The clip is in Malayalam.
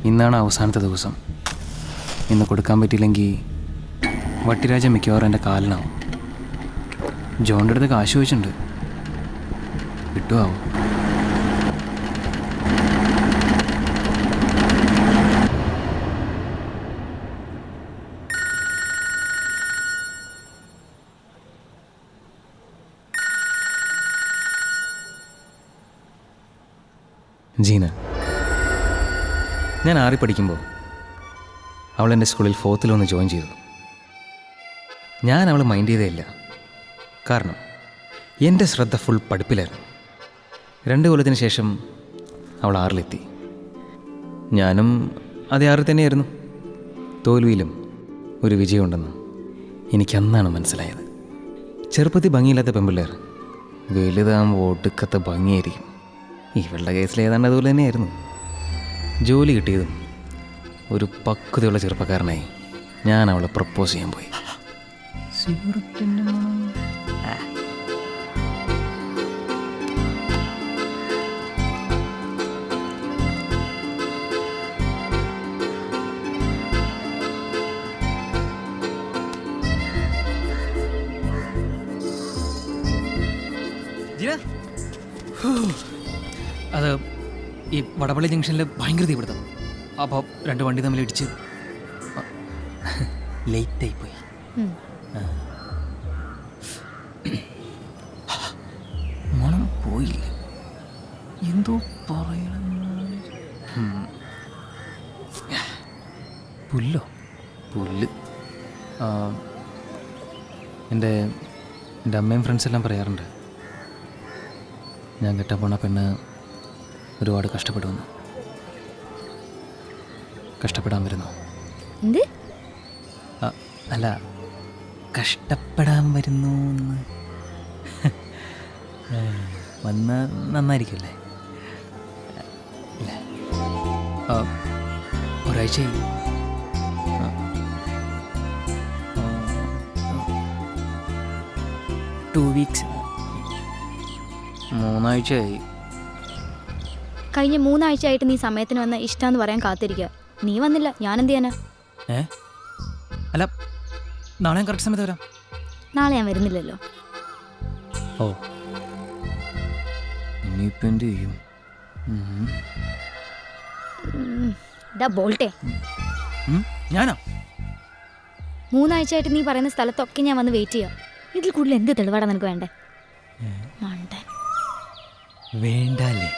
ഇന്നാണ് അവസാനത്തെ ദിവസം. ഇന്ന് കൊടുക്കാൻ പറ്റിയില്ലെങ്കിൽ വട്ടിരാജ മിക്കവാറും എൻ്റെ കാലിനാവും. ജോണിൻ്റെ അടുത്ത് കാശ് ചോദിച്ചിട്ടുണ്ട്, കിട്ടുമോ? ജീന, ഞാൻ 6 പഠിക്കുമ്പോൾ അവൾ എൻ്റെ സ്കൂളിൽ 4th വന്ന് ജോയിൻ ചെയ്തു. ഞാൻ അവൾ മൈൻഡ് ചെയ്തേയില്ല. കാരണം എൻ്റെ ശ്രദ്ധ ഫുൾ പഠിപ്പിലായിരുന്നു. 2 കൊല്ലത്തിന് ശേഷം അവൾ 6 ഞാനും അതേ 6 തന്നെയായിരുന്നു. തോൽവിയിലും ഒരു വിജയമുണ്ടെന്ന് എനിക്കന്നാണ് മനസ്സിലായത്. ചെറുപ്പത്തിൽ ഭംഗിയില്ലാത്ത പെൺപിള്ളേർ വലുതാകുമ്പോൾ ഒടുക്കത്തെ ഭംഗിയായിരിക്കും. ഇവളുടെ കേസിൽ ഏതാണ്ട് അതുപോലെ തന്നെയായിരുന്നു. ജോലി കിട്ടിയതും ഒരു പക്വതയുള്ള ചെറുപ്പക്കാരനായി ഞാൻ അവളെ പ്രപ്പോസ് ചെയ്യാൻ പോയി. അത് ഈ വടപള്ളി ജംഗ്ഷനിൽ ഭയങ്കര തീപിടുത്തം. അപ്പോൾ 2 വണ്ടി തമ്മിൽ ഇടിച്ച് ലേറ്റായിപ്പോയി. മണം പോയില്ല, എന്തോ പറയണം. പുല്ല് എൻ്റെ അമ്മയും ഫ്രണ്ട്സെല്ലാം പറയാറുണ്ട്, ഞാൻ കെട്ടാൻ പോണ പെണ്ണ് ഒരുപാട് കഷ്ടപ്പെടുമെന്ന്. കഷ്ടപ്പെടാൻ വരുന്നു. അല്ല, കഷ്ടപ്പെടാൻ വരുന്നു എന്ന് വന്ന നന്നായിരിക്കുമല്ലേ? ഒരാഴ്ചയായി. 2 weeks. 3 ആഴ്ചയായി. കഴിഞ്ഞ 3 ആഴ്ചയായിട്ട് നീ സമയത്തിന് വന്ന ഇഷ്ടമെന്ന് പറയാൻ കാത്തിരിക്കുക. നീ വന്നില്ല, ഞാൻ എന്ത് ചെയ്യാനാ? അല്ല, നാളെ ഞാൻ കറക്റ്റ് സമയത്ത് വരാം. നാളെ ഞാൻ വരുന്നില്ലല്ലോ. ഓ, ഇനിയിപ്പോൾ എന്ത് ചെയ്യും? ബോൾട്ടേ, ഞാനാ 3 ആഴ്ചയായിട്ട് നീ പറയുന്ന സ്ഥലത്തൊക്കെ ഞാൻ വന്ന് വെയിറ്റ് ചെയ്യാം. ഇതിൽ കൂടുതൽ എന്ത് തെളിവാടാ നിനക്ക് വേണ്ടേ? മണ്ടൻ. വേണ്ടല്ലേ?